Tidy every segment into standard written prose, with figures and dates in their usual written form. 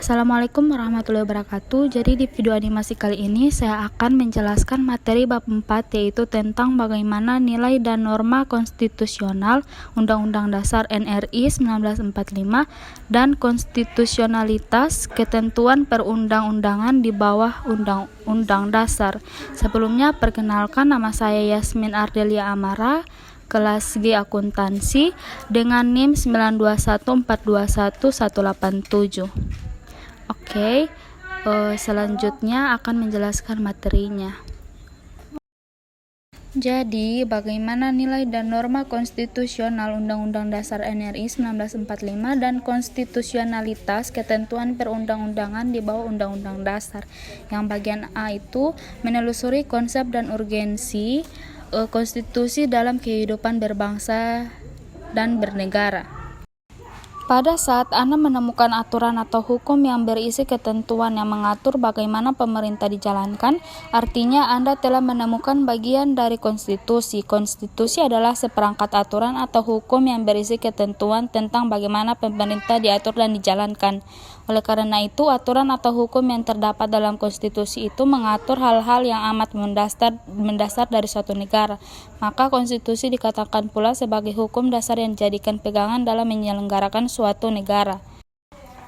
Assalamualaikum warahmatullahi wabarakatuh. Jadi di video animasi kali ini saya akan menjelaskan materi bab 4, yaitu tentang bagaimana nilai dan norma konstitusional Undang-Undang Dasar NRI 1945 dan konstitusionalitas ketentuan perundang-undangan di bawah Undang-Undang Dasar. Sebelumnya perkenalkan, nama saya Yasmin Ardelia Amara, kelas G akuntansi dengan NIM 9214211187. Oke, selanjutnya akan menjelaskan materinya. Jadi, bagaimana nilai dan norma konstitusional Undang-Undang Dasar NRI 1945 dan konstitusionalitas ketentuan perundang-undangan di bawah Undang-Undang Dasar. Yang bagian A itu menelusuri konsep dan urgensi konstitusi dalam kehidupan berbangsa dan bernegara. Pada saat Anda menemukan aturan atau hukum yang berisi ketentuan yang mengatur bagaimana pemerintah dijalankan, artinya Anda telah menemukan bagian dari konstitusi. Konstitusi adalah seperangkat aturan atau hukum yang berisi ketentuan tentang bagaimana pemerintah diatur dan dijalankan. Oleh karena itu, aturan atau hukum yang terdapat dalam konstitusi itu mengatur hal-hal yang amat mendasar dari suatu negara. Maka konstitusi dikatakan pula sebagai hukum dasar yang dijadikan pegangan dalam menyelenggarakan suatu negara.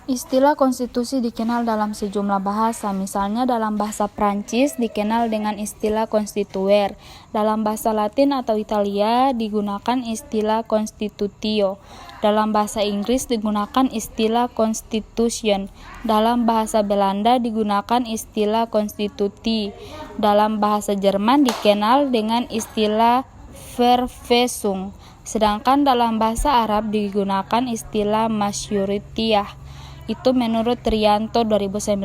Istilah konstitusi dikenal dalam sejumlah bahasa, misalnya dalam bahasa Prancis dikenal dengan istilah constituer, dalam bahasa Latin atau Italia digunakan istilah constitutio, dalam bahasa Inggris digunakan istilah constitution, dalam bahasa Belanda digunakan istilah constitutie, dalam bahasa Jerman dikenal dengan istilah Verfassung, sedangkan dalam bahasa Arab digunakan istilah masyurutiyah. Itu menurut Trianto 2019.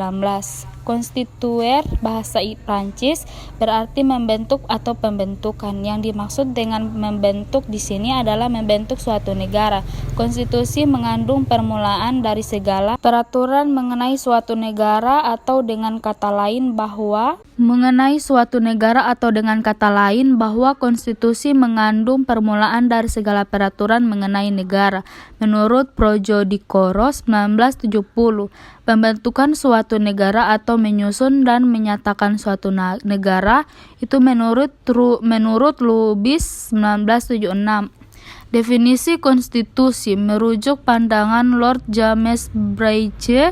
Konstituer bahasa Prancis berarti membentuk atau pembentukan. Yang dimaksud dengan membentuk di sini adalah membentuk suatu negara. Konstitusi mengandung permulaan dari segala peraturan mengenai suatu negara atau dengan kata lain bahwa konstitusi mengandung permulaan dari segala peraturan mengenai negara. Menurut Projodicoro 1970, pembentukan suatu negara atau menyusun dan menyatakan suatu negara itu menurut Lubis 1976. Definisi konstitusi merujuk pandangan Lord James Braidge.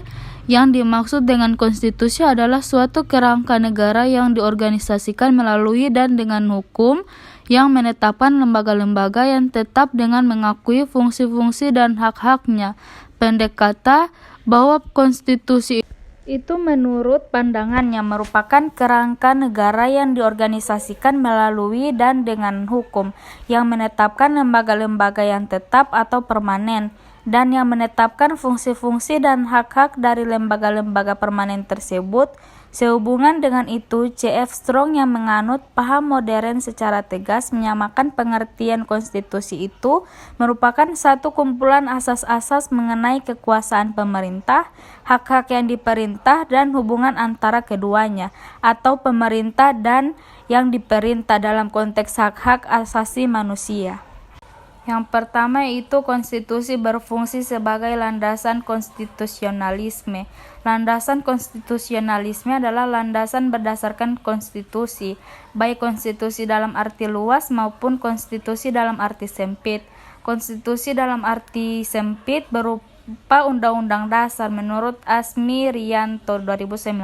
Yang dimaksud dengan konstitusi adalah suatu kerangka negara yang diorganisasikan melalui dan dengan hukum yang menetapkan lembaga-lembaga yang tetap dengan mengakui fungsi-fungsi dan hak-haknya. Pendek kata, bahwa konstitusi itu menurut pandangannya merupakan kerangka negara yang diorganisasikan melalui dan dengan hukum yang menetapkan lembaga-lembaga yang tetap atau permanen, dan yang menetapkan fungsi-fungsi dan hak-hak dari lembaga-lembaga permanen tersebut. Sehubungan dengan itu, C.F. Strong yang menganut paham modern secara tegas menyamakan pengertian konstitusi itu merupakan satu kumpulan asas-asas mengenai kekuasaan pemerintah, hak-hak yang diperintah dan hubungan antara keduanya, atau pemerintah dan yang diperintah dalam konteks hak-hak asasi manusia. Yang pertama itu konstitusi berfungsi sebagai landasan konstitusionalisme. Landasan konstitusionalisme adalah landasan berdasarkan konstitusi, baik konstitusi dalam arti luas maupun konstitusi dalam arti sempit. Konstitusi dalam arti sempit berupa Undang-Undang Dasar menurut Asmi Rianto 2019.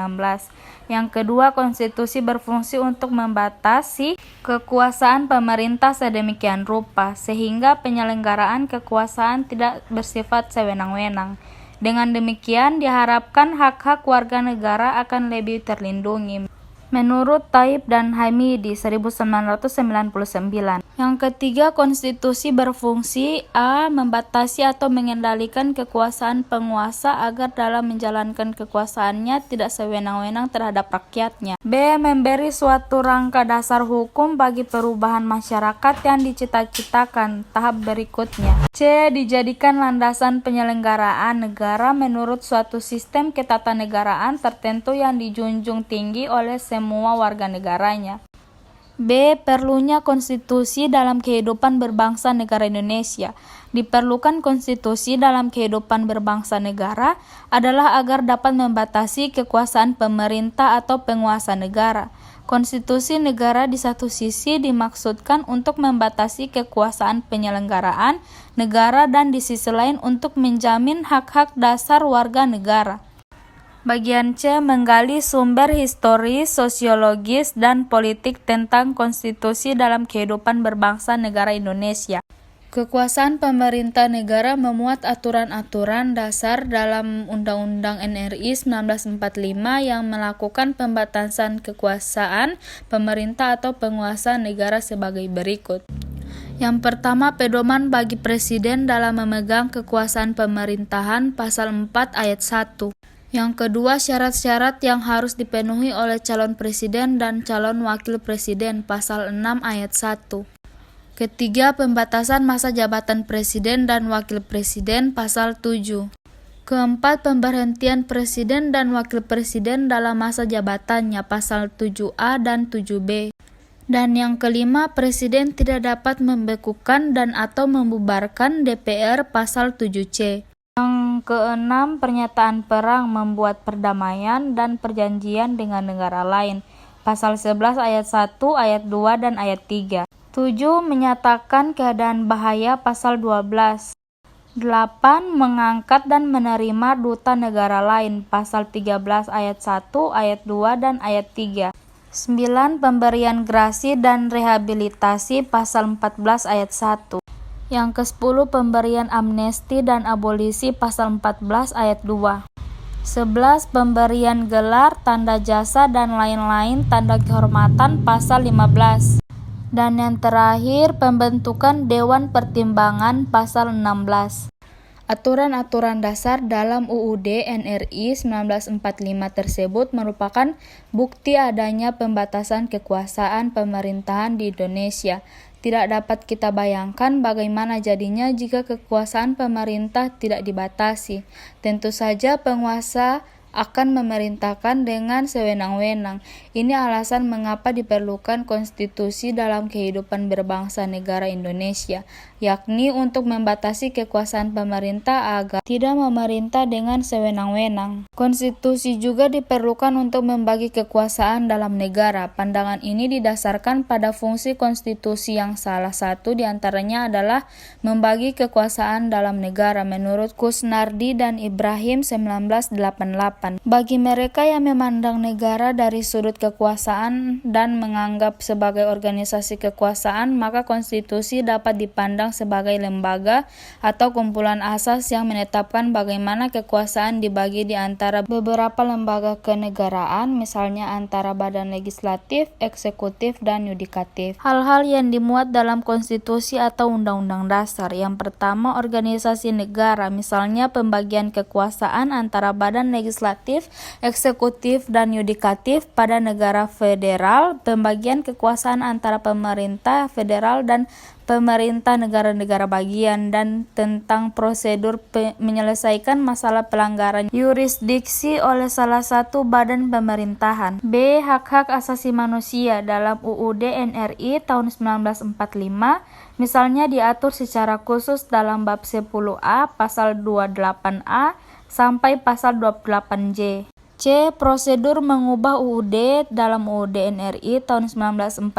Yang kedua, konstitusi berfungsi untuk membatasi kekuasaan pemerintah sedemikian rupa sehingga penyelenggaraan kekuasaan tidak bersifat sewenang-wenang. Dengan demikian diharapkan hak-hak warga negara akan lebih terlindungi. Menurut Taib dan Hamidi 1999. Yang ketiga, konstitusi berfungsi A. membatasi atau mengendalikan kekuasaan penguasa agar dalam menjalankan kekuasaannya tidak sewenang-wenang terhadap rakyatnya. B. memberi suatu rangka dasar hukum bagi perubahan masyarakat yang dicita-citakan. Tahap berikutnya. C. dijadikan landasan penyelenggaraan negara menurut suatu sistem ketatanegaraan tertentu yang dijunjung tinggi oleh semua warga negaranya. B. Perlunya konstitusi dalam kehidupan berbangsa negara Indonesia. Diperlukan konstitusi dalam kehidupan berbangsa negara adalah agar dapat membatasi kekuasaan pemerintah atau penguasa negara. Konstitusi negara di satu sisi dimaksudkan untuk membatasi kekuasaan penyelenggaraan negara dan di sisi lain untuk menjamin hak-hak dasar warga negara. Bagian C. Menggali sumber historis, sosiologis, dan politik tentang konstitusi dalam kehidupan berbangsa negara Indonesia. Kekuasaan pemerintah negara memuat aturan-aturan dasar dalam Undang-Undang NRI 1945 yang melakukan pembatasan kekuasaan pemerintah atau penguasa negara sebagai berikut. Yang pertama, pedoman bagi presiden dalam memegang kekuasaan pemerintahan, pasal 4 ayat 1. Yang kedua, syarat-syarat yang harus dipenuhi oleh calon presiden dan calon wakil presiden, pasal 6 ayat 1. Ketiga, pembatasan masa jabatan presiden dan wakil presiden, pasal 7. Keempat, pemberhentian presiden dan wakil presiden dalam masa jabatannya, pasal 7A dan 7B. Dan yang kelima, presiden tidak dapat membekukan dan atau membubarkan DPR, pasal 7C. Yang keenam, pernyataan perang, membuat perdamaian dan perjanjian dengan negara lain. Pasal 11 ayat 1, ayat 2, dan ayat 3. 7. Menyatakan keadaan bahaya. Pasal 12. 8. Mengangkat dan menerima duta negara lain. Pasal 13 ayat 1, ayat 2, dan ayat 3. 9. Pemberian grasi dan rehabilitasi. Pasal 14 ayat 1. Yang ke-10, pemberian amnesti dan abolisi, pasal 14 ayat 2. 11. Pemberian gelar, tanda jasa, dan lain-lain tanda kehormatan, pasal 15. Dan yang terakhir, pembentukan Dewan Pertimbangan, pasal 16. Aturan-aturan dasar dalam UUD NRI 1945 tersebut merupakan bukti adanya pembatasan kekuasaan pemerintahan di Indonesia. Tidak dapat kita bayangkan bagaimana jadinya jika kekuasaan pemerintah tidak dibatasi. Tentu saja penguasa akan memerintahkan dengan sewenang-wenang. Ini alasan mengapa diperlukan konstitusi dalam kehidupan berbangsa negara Indonesia, yakni untuk membatasi kekuasaan pemerintah agar tidak memerintah dengan sewenang-wenang. Konstitusi juga diperlukan untuk membagi kekuasaan dalam negara. Pandangan ini didasarkan pada fungsi konstitusi yang salah satu diantaranya adalah membagi kekuasaan dalam negara menurut Kusnardi dan Ibrahim 1988. Bagi mereka yang memandang negara dari sudut kekuasaan dan menganggap sebagai organisasi kekuasaan, maka konstitusi dapat dipandang sebagai lembaga atau kumpulan asas yang menetapkan bagaimana kekuasaan dibagi di antara beberapa lembaga kenegaraan, misalnya antara badan legislatif, eksekutif, dan yudikatif. Hal-hal yang dimuat dalam konstitusi atau undang-undang dasar. Yang pertama, organisasi negara, misalnya pembagian kekuasaan antara badan legislatif, eksekutif, dan yudikatif pada negara federal, pembagian kekuasaan antara pemerintah federal dan pemerintah negara-negara bagian, dan tentang prosedur menyelesaikan masalah pelanggaran yurisdiksi oleh salah satu badan pemerintahan. B. Hak-hak asasi manusia dalam UUD NRI tahun 1945, misalnya diatur secara khusus dalam bab 10A, pasal 28A, sampai pasal 28J. C. Prosedur mengubah UUD dalam UUD NRI tahun 1945,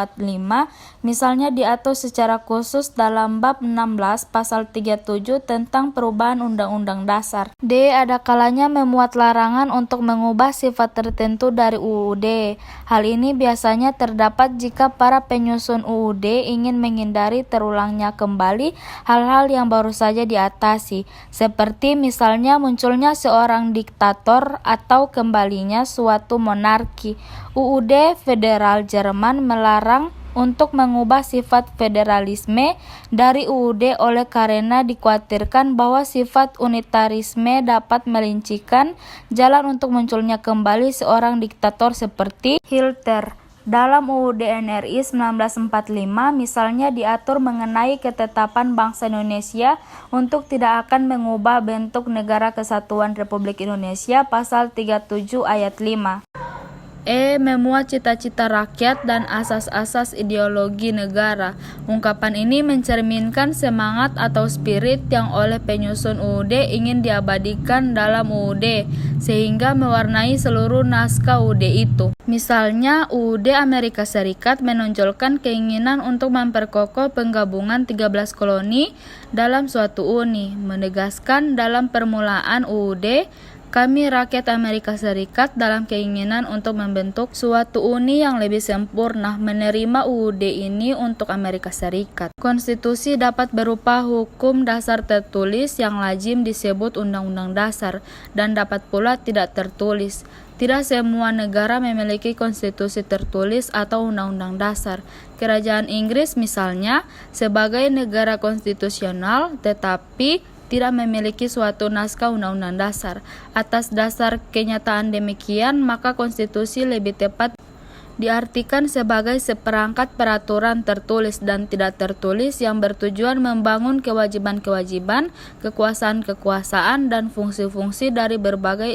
misalnya diatur secara khusus dalam bab 16 pasal 37 tentang perubahan Undang-Undang Dasar. D. Ada kalanya memuat larangan untuk mengubah sifat tertentu dari UUD. Hal ini biasanya terdapat jika para penyusun UUD ingin menghindari terulangnya kembali hal-hal yang baru saja diatasi, seperti misalnya munculnya seorang diktator atau kembalinya suatu monarki. UUD Federal Jerman melarang untuk mengubah sifat federalisme dari UUD oleh karena dikhawatirkan bahwa sifat unitarisme dapat melincikan jalan untuk munculnya kembali seorang diktator seperti Hitler. Dalam UUD NRI 1945 misalnya diatur mengenai ketetapan bangsa Indonesia untuk tidak akan mengubah bentuk Negara Kesatuan Republik Indonesia, pasal 37 ayat 5. Memuat cita-cita rakyat dan asas-asas ideologi negara. Ungkapan ini mencerminkan semangat atau spirit yang oleh penyusun UUD ingin diabadikan dalam UUD, sehingga mewarnai seluruh naskah UUD itu. Misalnya, UUD Amerika Serikat menonjolkan keinginan untuk memperkokoh penggabungan 13 koloni dalam suatu uni, menegaskan dalam permulaan UUD, kami rakyat Amerika Serikat dalam keinginan untuk membentuk suatu uni yang lebih sempurna, menerima UUD ini untuk Amerika Serikat. Konstitusi dapat berupa hukum dasar tertulis yang lazim disebut Undang-Undang Dasar, dan dapat pula tidak tertulis. Tidak semua negara memiliki konstitusi tertulis atau undang-undang dasar. Kerajaan Inggris misalnya sebagai negara konstitusional tetapi tidak memiliki suatu naskah undang-undang dasar. Atas dasar kenyataan demikian, maka konstitusi lebih tepat diartikan sebagai seperangkat peraturan tertulis dan tidak tertulis yang bertujuan membangun kewajiban-kewajiban, kekuasaan-kekuasaan, dan fungsi-fungsi dari berbagai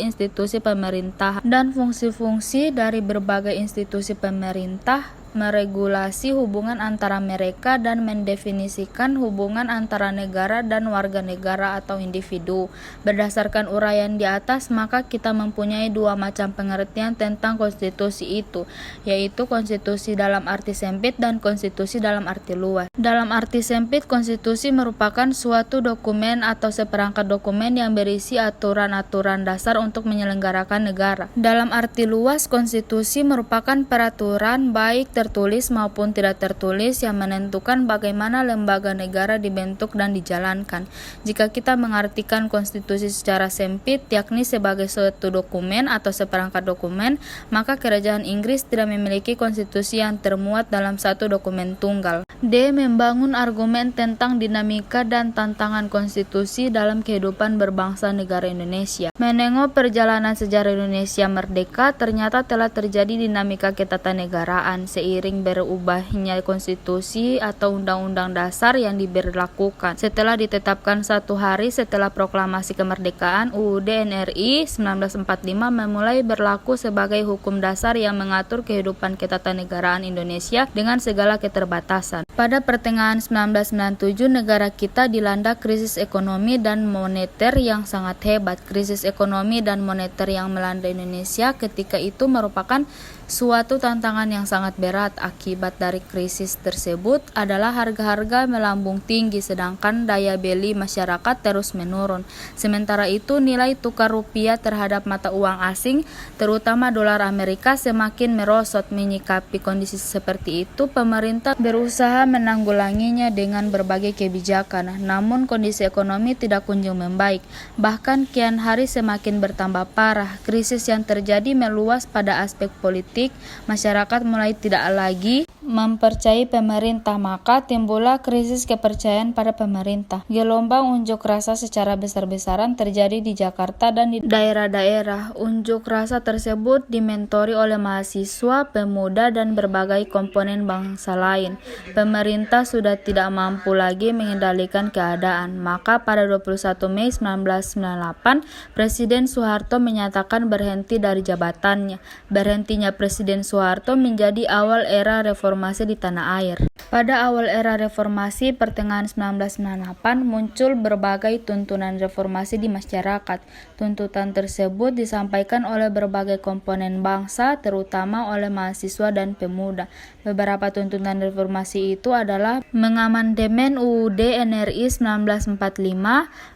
institusi pemerintah meregulasi hubungan antara mereka dan mendefinisikan hubungan antara negara dan warga negara atau individu. Berdasarkan uraian di atas, maka kita mempunyai dua macam pengertian tentang konstitusi itu, yaitu konstitusi dalam arti sempit dan konstitusi dalam arti luas. Dalam arti sempit, konstitusi merupakan suatu dokumen atau seperangkat dokumen yang berisi aturan-aturan dasar untuk menyelenggarakan negara. Dalam arti luas, konstitusi merupakan peraturan baik tertulis maupun tidak tertulis yang menentukan bagaimana lembaga negara dibentuk dan dijalankan. Jika kita mengartikan konstitusi secara sempit, yakni sebagai suatu dokumen atau seperangkat dokumen, maka kerajaan Inggris tidak memiliki konstitusi yang termuat dalam satu dokumen tunggal. D. Membangun argumen tentang dinamika dan tantangan konstitusi dalam kehidupan berbangsa negara Indonesia. Menengok perjalanan sejarah Indonesia merdeka, ternyata telah terjadi dinamika ketatanegaraan seiring berubahnya konstitusi atau undang-undang dasar yang diberlakukan. Setelah ditetapkan satu hari setelah proklamasi kemerdekaan, UUD NRI 1945 memulai berlaku sebagai hukum dasar yang mengatur kehidupan ketatanegaraan Indonesia dengan segala keterbatasan. Pada pertengahan 1997, negara kita dilanda krisis ekonomi dan moneter yang sangat hebat. Krisis ekonomi dan moneter yang melanda Indonesia ketika itu merupakan suatu tantangan yang sangat berat. Akibat dari krisis tersebut adalah harga-harga melambung tinggi sedangkan daya beli masyarakat terus menurun. Sementara itu nilai tukar rupiah terhadap mata uang asing, terutama dolar Amerika, semakin merosot. Menyikapi kondisi seperti itu, pemerintah berusaha menanggulanginya dengan berbagai kebijakan. Namun kondisi ekonomi tidak kunjung membaik. Bahkan kian hari semakin bertambah parah. Krisis yang terjadi meluas pada aspek politik. Masyarakat mulai tidak lagi mempercayai pemerintah, maka timbullah krisis kepercayaan pada pemerintah. Gelombang unjuk rasa secara besar-besaran terjadi di Jakarta dan di daerah-daerah. Unjuk rasa tersebut dimentori oleh mahasiswa, pemuda, dan berbagai komponen bangsa lain. Pemerintah sudah tidak mampu lagi mengendalikan keadaan, maka pada 21 Mei 1998, Presiden Soeharto menyatakan berhenti dari jabatannya. Berhentinya Presiden Soeharto menjadi awal era reformasi di tanah air. Pada awal era reformasi pertengahan 1998 muncul berbagai tuntunan reformasi di masyarakat. Tuntutan tersebut disampaikan oleh berbagai komponen bangsa, terutama oleh mahasiswa dan pemuda. Beberapa tuntutan reformasi itu adalah mengamandemen UUD NRI 1945,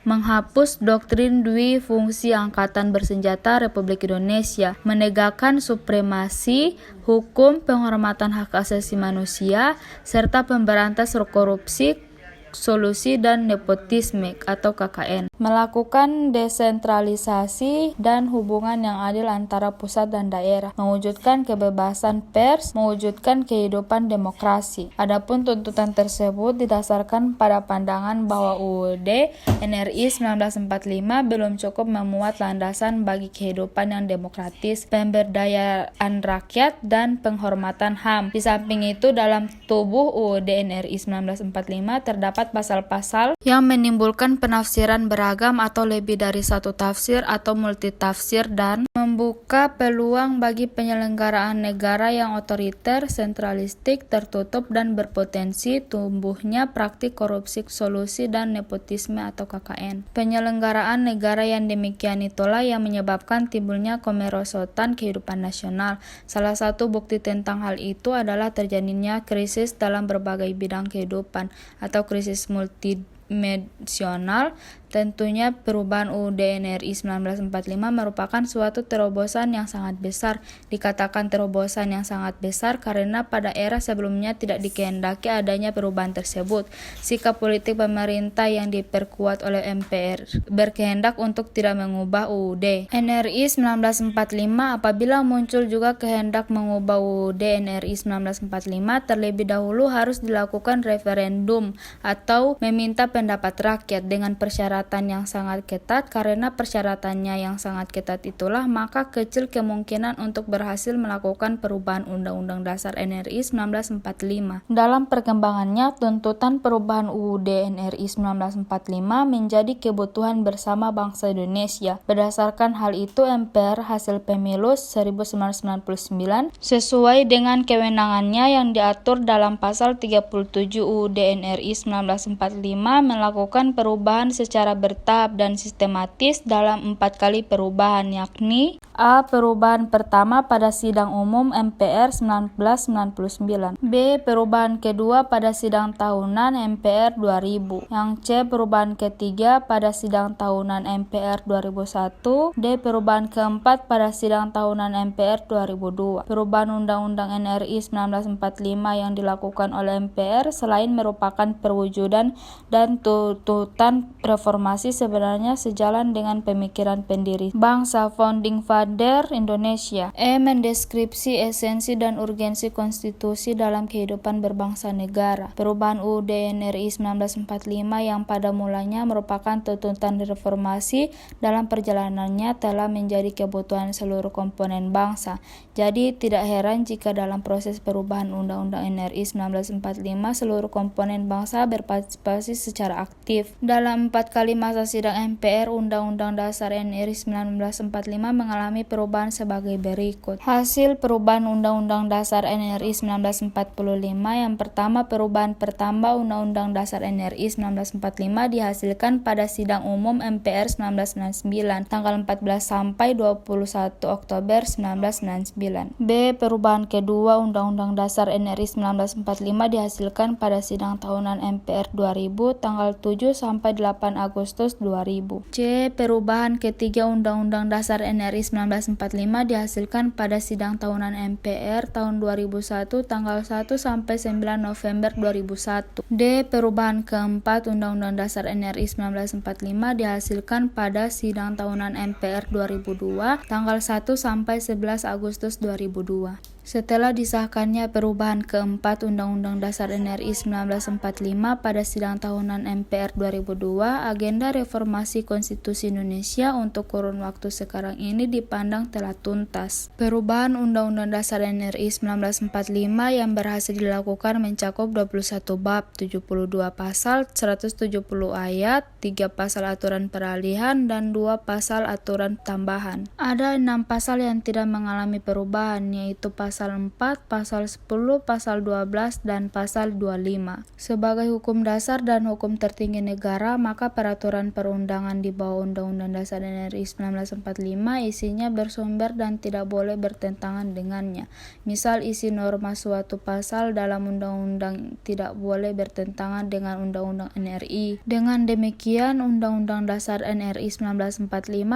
menghapus doktrin dwi fungsi Angkatan Bersenjata Republik Indonesia, menegakkan supremasi hukum, penghormatan hak asasi manusia, serta pemberantas korupsi, kolusi dan nepotisme atau KKN. Melakukan desentralisasi dan hubungan yang adil antara pusat dan daerah, mewujudkan kebebasan pers, mewujudkan kehidupan demokrasi. Adapun tuntutan tersebut didasarkan pada pandangan bahwa UUD NRI 1945 belum cukup memuat landasan bagi kehidupan yang demokratis, pemberdayaan rakyat, dan penghormatan HAM. Di samping itu, dalam tubuh UUD NRI 1945 terdapat pasal-pasal yang menimbulkan penafsiran beragam atau lebih dari satu tafsir atau multitafsir dan membuka peluang bagi penyelenggaraan negara yang otoriter, sentralistik, tertutup, dan berpotensi tumbuhnya praktik korupsi solusi dan nepotisme atau KKN. Penyelenggaraan negara yang demikian itulah yang menyebabkan timbulnya kemerosotan kehidupan nasional. Salah satu bukti tentang hal itu adalah terjadinya krisis dalam berbagai bidang kehidupan atau krisis multidimensional. Tentunya perubahan UUD NRI 1945 merupakan suatu terobosan yang sangat besar. Dikatakan terobosan yang sangat besar karena pada era sebelumnya tidak dikehendaki adanya perubahan tersebut. Sikap politik pemerintah yang diperkuat oleh MPR berkehendak untuk tidak mengubah UUD NRI 1945. Apabila muncul juga kehendak mengubah UUD NRI 1945, terlebih dahulu harus dilakukan referendum atau meminta pendapat rakyat dengan persyaratan yang sangat ketat. Karena persyaratannya yang sangat ketat itulah maka kecil kemungkinan untuk berhasil melakukan perubahan Undang-Undang Dasar NRI 1945. Dalam perkembangannya, tuntutan perubahan UUD NRI 1945 menjadi kebutuhan bersama bangsa Indonesia. Berdasarkan hal itu, MPR hasil pemilu 1999 sesuai dengan kewenangannya yang diatur dalam pasal 37 UUD NRI 1945 melakukan perubahan secara bertahap dan sistematis dalam 4 kali perubahan, yakni: A. Perubahan pertama pada sidang umum MPR 1999. B. Perubahan kedua pada sidang tahunan MPR 2000. Yang C. Perubahan ketiga pada sidang tahunan MPR 2001. D. Perubahan keempat pada sidang tahunan MPR 2002. Perubahan Undang-Undang NRI 1945 yang dilakukan oleh MPR selain merupakan perwujudan dan tuntutan reformasi, sebenarnya sejalan dengan pemikiran pendiri bangsa founding father Indonesia. Mendeskripsi esensi dan urgensi konstitusi dalam kehidupan berbangsa negara. Perubahan UUD NRI 1945 yang pada mulanya merupakan tuntutan reformasi dalam perjalanannya telah menjadi kebutuhan seluruh komponen bangsa. Jadi tidak heran jika dalam proses perubahan Undang-Undang NRI 1945 seluruh komponen bangsa berpartisipasi secara aktif. Dalam 4 kali masa sidang MPR, Undang-Undang Dasar NRI 1945 mengalami perubahan sebagai berikut. Hasil perubahan Undang-Undang Dasar NRI 1945: yang pertama, perubahan pertama Undang-Undang Dasar NRI 1945 dihasilkan pada sidang umum MPR 1999 tanggal 14 sampai 21 Oktober 1999. B. Perubahan kedua Undang-Undang Dasar NRI 1945 dihasilkan pada sidang tahunan MPR 2000 tanggal 7 sampai 8 Agustus 2000. C. Perubahan ketiga Undang-Undang Dasar NRI 1945 dihasilkan pada sidang tahunan MPR tahun 2001 tanggal 1 sampai 9 November 2001. D. Perubahan keempat Undang-Undang Dasar NRI 1945 dihasilkan pada sidang tahunan MPR 2002 tanggal 1 sampai 11 Agustus 2002. Setelah disahkannya perubahan keempat Undang-Undang Dasar NRI 1945 pada sidang tahunan MPR 2002, agenda reformasi konstitusi Indonesia untuk kurun waktu sekarang ini dipandang telah tuntas. Perubahan Undang-Undang Dasar NRI 1945 yang berhasil dilakukan mencakup 21 bab, 72 pasal, 170 ayat, 3 pasal aturan peralihan, dan 2 pasal aturan tambahan. Ada 6 pasal yang tidak mengalami perubahan, yaitu pasal 4, pasal 10, pasal 12, dan pasal 25. Sebagai hukum dasar dan hukum tertinggi negara, maka peraturan perundangan di bawah Undang-Undang Dasar NRI 1945 isinya bersumber dan tidak boleh bertentangan dengannya. Misal, isi norma suatu pasal dalam undang-undang tidak boleh bertentangan dengan Undang-Undang NRI. Dengan demikian, Undang-Undang Dasar NRI 1945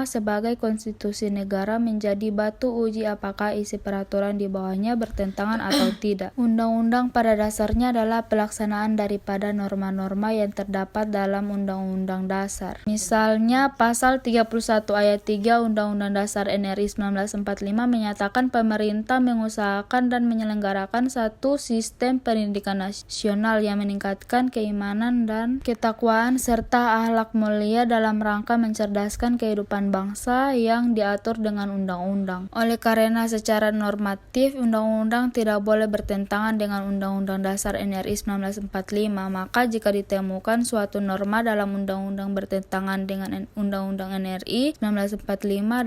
sebagai konstitusi negara menjadi batu uji apakah isi peraturan di bawahnya bertentangan atau tidak. Undang-undang pada dasarnya adalah pelaksanaan daripada norma-norma yang terdapat dalam Undang-Undang Dasar. Misalnya, pasal 31 ayat 3 Undang-Undang Dasar NRI 1945 menyatakan pemerintah mengusahakan dan menyelenggarakan satu sistem pendidikan nasional yang meningkatkan keimanan dan ketakwaan serta akhlak mulia dalam rangka mencerdaskan kehidupan bangsa yang diatur dengan undang-undang. Oleh karena secara normatif undang-undang tidak boleh bertentangan dengan Undang-Undang Dasar RI 1945, maka jika ditemukan suatu norma dalam undang-undang bertentangan dengan Undang-Undang RI 1945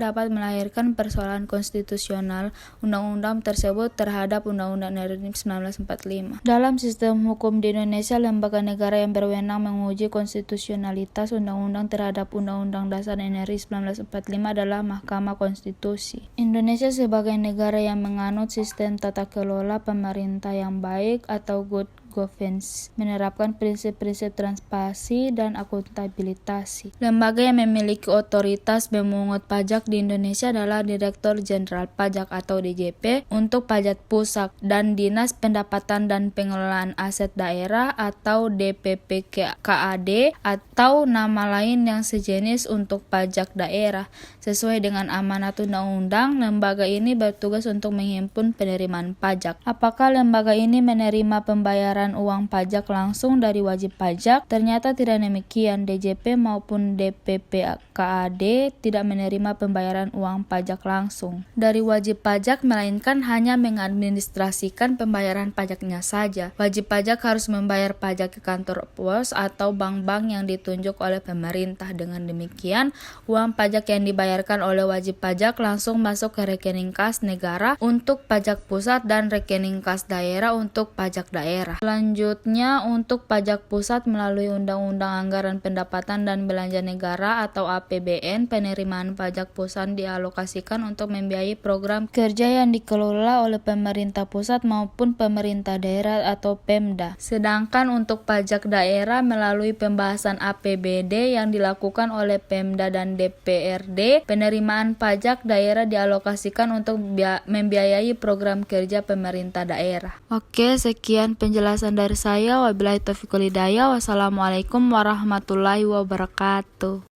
dapat melahirkan persoalan konstitusional undang-undang tersebut terhadap Undang-Undang RI 1945. Dalam sistem hukum di Indonesia, lembaga negara yang berwenang menguji konstitusionalitas undang-undang terhadap Undang-Undang Dasar RI 1945 adalah Mahkamah Konstitusi. Indonesia sebagai negara yang menganut sistem tata kelola pemerintah yang baik atau good governance menerapkan prinsip-prinsip transparansi dan akuntabilitas. Lembaga yang memiliki otoritas memungut pajak di Indonesia adalah Direktur Jenderal Pajak atau DJP untuk pajak pusat dan Dinas Pendapatan dan Pengelolaan Aset Daerah atau DPPKAD atau nama lain yang sejenis untuk pajak daerah. Sesuai dengan amanat undang-undang, lembaga ini bertugas untuk menghimpun penerimaan pajak. Apakah lembaga ini menerima pembayaran uang pajak langsung dari wajib pajak? Ternyata tidak demikian. DJP maupun DPPKAD tidak menerima pembayaran uang pajak langsung dari wajib pajak, melainkan hanya mengadministrasikan pembayaran pajaknya saja. Wajib pajak harus membayar pajak ke kantor pos atau bank-bank yang ditunjuk oleh pemerintah. Dengan demikian, uang pajak yang dibayarkan oleh wajib pajak langsung masuk ke rekening kas negara untuk pajak pusat dan rekening kas daerah untuk pajak daerah. Selanjutnya, untuk pajak pusat melalui Undang-Undang Anggaran Pendapatan dan Belanja Negara atau APBN, penerimaan pajak pusat dialokasikan untuk membiayai program kerja yang dikelola oleh pemerintah pusat maupun pemerintah daerah atau Pemda. Sedangkan untuk pajak daerah melalui pembahasan APBD yang dilakukan oleh Pemda dan DPRD, penerimaan pajak daerah dialokasikan untuk membiayai program kerja pemerintah daerah. Oke, sekian penjelasan dari saya. Wabillahi taufiq wal hidayah. Wassalamualaikum warahmatullahi wabarakatuh.